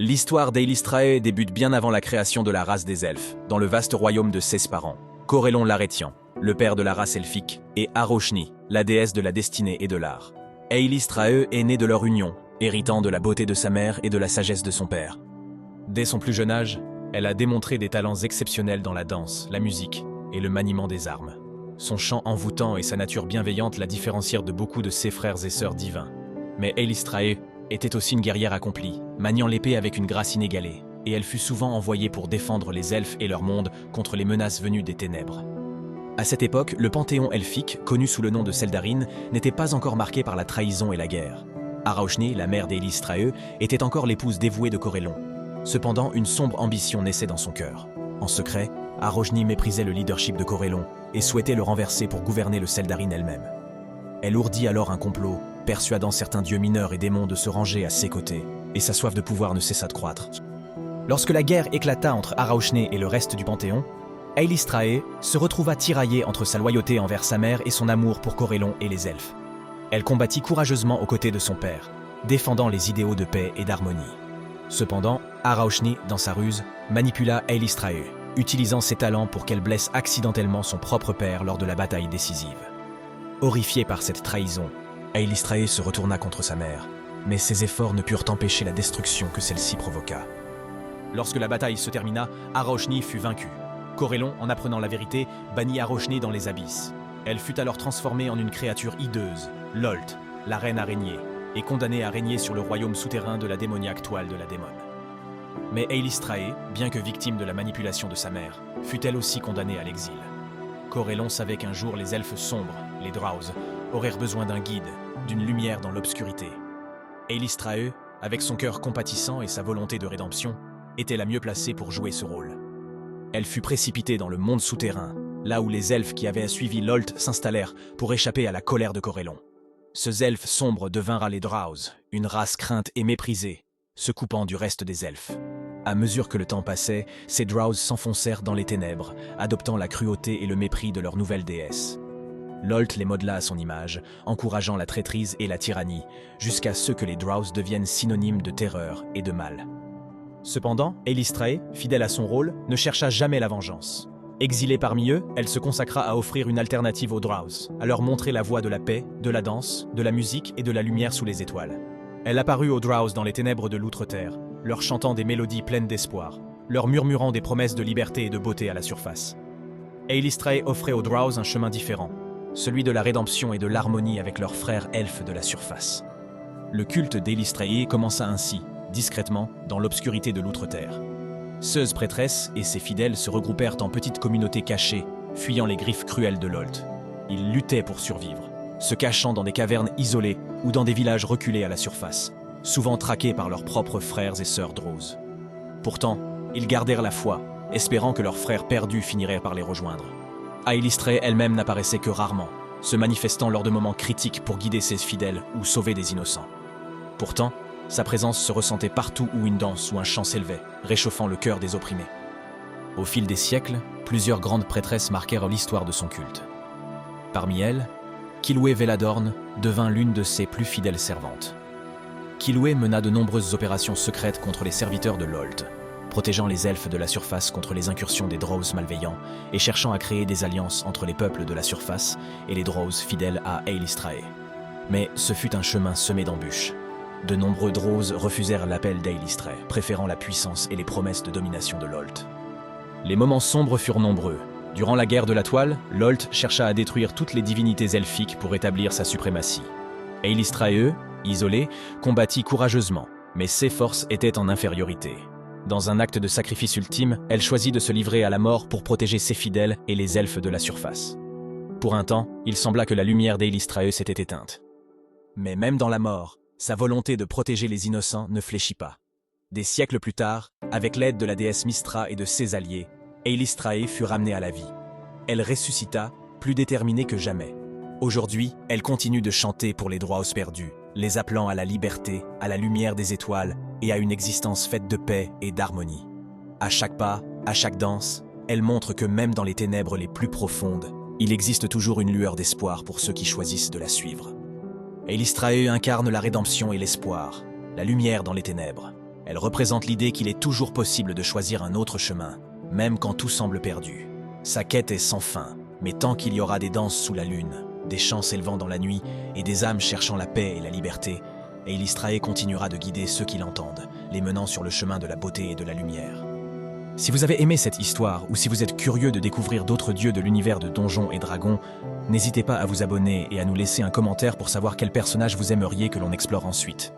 L'histoire d'Eilistraë débute bien avant la création de la race des elfes, dans le vaste royaume de 16 parents. Corellon l'Arétian, le père de la race elfique, et Aroshni, la déesse de la destinée et de l'art. Eilistraë est né de leur union, héritant de la beauté de sa mère et de la sagesse de son père. Dès son plus jeune âge, elle a démontré des talents exceptionnels dans la danse, la musique et le maniement des armes. Son chant envoûtant et sa nature bienveillante la différencièrent de beaucoup de ses frères et sœurs divins. Mais Eilistraë était aussi une guerrière accomplie, maniant l'épée avec une grâce inégalée, et elle fut souvent envoyée pour défendre les elfes et leur monde contre les menaces venues des ténèbres. À cette époque, le panthéon elfique, connu sous le nom de Seldarin, n'était pas encore marqué par la trahison et la guerre. Aroshni, la mère d'Eilistraë, était encore l'épouse dévouée de Corellon. Cependant, une sombre ambition naissait dans son cœur. En secret, Aroshni méprisait le leadership de Corellon et souhaitait le renverser pour gouverner le Seldarin elle-même. Elle ourdit alors un complot, persuadant certains dieux mineurs et démons de se ranger à ses côtés, et sa soif de pouvoir ne cessa de croître. Lorsque la guerre éclata entre Aroshni et le reste du Panthéon, Eilistraë se retrouva tiraillée entre sa loyauté envers sa mère et son amour pour Corellon et les elfes. Elle combattit courageusement aux côtés de son père, défendant les idéaux de paix et d'harmonie. Cependant, Aroshni, dans sa ruse, manipula Eilistraë, utilisant ses talents pour qu'elle blesse accidentellement son propre père lors de la bataille décisive. Horrifiée par cette trahison, Eilistraë se retourna contre sa mère, mais ses efforts ne purent empêcher la destruction que celle-ci provoqua. Lorsque la bataille se termina, Aroshni fut vaincu. Corellon, en apprenant la vérité, bannit Aroshni dans les abysses. Elle fut alors transformée en une créature hideuse, Lolt, la reine araignée, et condamnée à régner sur le royaume souterrain de la démoniaque toile de la démone. Mais Eilistraë, bien que victime de la manipulation de sa mère, fut elle aussi condamnée à l'exil. Corellon savait qu'un jour les elfes sombres, les Drows, auraient besoin d'un guide, d'une lumière dans l'obscurité. Eilistraë, avec son cœur compatissant et sa volonté de rédemption, était la mieux placée pour jouer ce rôle. Elle fut précipitée dans le monde souterrain, là où les elfes qui avaient suivi Lolt s'installèrent pour échapper à la colère de Corellon. Ces elfes sombres devinrent les Drows, une race crainte et méprisée, se coupant du reste des elfes. À mesure que le temps passait, ces Drows s'enfoncèrent dans les ténèbres, adoptant la cruauté et le mépris de leur nouvelle déesse. Lolt les modela à son image, encourageant la traîtrise et la tyrannie, jusqu'à ce que les Drows deviennent synonymes de terreur et de mal. Cependant, Eilistraë, fidèle à son rôle, ne chercha jamais la vengeance. Exilée parmi eux, elle se consacra à offrir une alternative aux Drows, à leur montrer la voie de la paix, de la danse, de la musique et de la lumière sous les étoiles. Elle apparut aux Drows dans les ténèbres de l'Outre-Terre, leur chantant des mélodies pleines d'espoir, leur murmurant des promesses de liberté et de beauté à la surface. Eilistraë offrait aux Drows un chemin différent, celui de la rédemption et de l'harmonie avec leurs frères elfes de la surface. Le culte d'Eilistraë commença ainsi, discrètement, dans l'obscurité de l'Outre-Terre. Seules prêtresses et ses fidèles se regroupèrent en petites communautés cachées, fuyant les griffes cruelles de Lolt. Ils luttaient pour survivre, se cachant dans des cavernes isolées ou dans des villages reculés à la surface, souvent traqués par leurs propres frères et sœurs Drows. Pourtant, ils gardèrent la foi, espérant que leurs frères perdus finiraient par les rejoindre. Eilistraë elle-même n'apparaissait que rarement, se manifestant lors de moments critiques pour guider ses fidèles ou sauver des innocents. Pourtant, sa présence se ressentait partout où une danse ou un chant s'élevait, réchauffant le cœur des opprimés. Au fil des siècles, plusieurs grandes prêtresses marquèrent l'histoire de son culte. Parmi elles, Kilwë Veladorn devint l'une de ses plus fidèles servantes. Kilwë mena de nombreuses opérations secrètes contre les serviteurs de Lolt, protégeant les elfes de la surface contre les incursions des Drows malveillants et cherchant à créer des alliances entre les peuples de la surface et les Drows fidèles à Eilistraë. Mais ce fut un chemin semé d'embûches. De nombreux Drows refusèrent l'appel d'Eilistraë, préférant la puissance et les promesses de domination de Lolt. Les moments sombres furent nombreux. Durant la guerre de la Toile, Lolt chercha à détruire toutes les divinités elfiques pour établir sa suprématie. Eilistraë, isolée, combattit courageusement, mais ses forces étaient en infériorité. Dans un acte de sacrifice ultime, elle choisit de se livrer à la mort pour protéger ses fidèles et les elfes de la surface. Pour un temps, il sembla que la lumière d'Eilistraë s'était éteinte. Mais même dans la mort, sa volonté de protéger les innocents ne fléchit pas. Des siècles plus tard, avec l'aide de la déesse Mystra et de ses alliés, Eilistraë fut ramenée à la vie. Elle ressuscita, plus déterminée que jamais. Aujourd'hui, elle continue de chanter pour les Drows perdus, les appelant à la liberté, à la lumière des étoiles et à une existence faite de paix et d'harmonie. À chaque pas, à chaque danse, elle montre que même dans les ténèbres les plus profondes, il existe toujours une lueur d'espoir pour ceux qui choisissent de la suivre. Eilistraë incarne la rédemption et l'espoir, la lumière dans les ténèbres. Elle représente l'idée qu'il est toujours possible de choisir un autre chemin, même quand tout semble perdu. Sa quête est sans fin, mais tant qu'il y aura des danses sous la lune, des chants s'élevant dans la nuit et des âmes cherchant la paix et la liberté, Eilistrae continuera de guider ceux qui l'entendent, les menant sur le chemin de la beauté et de la lumière. Si vous avez aimé cette histoire ou si vous êtes curieux de découvrir d'autres dieux de l'univers de Donjons et Dragons, n'hésitez pas à vous abonner et à nous laisser un commentaire pour savoir quel personnage vous aimeriez que l'on explore ensuite.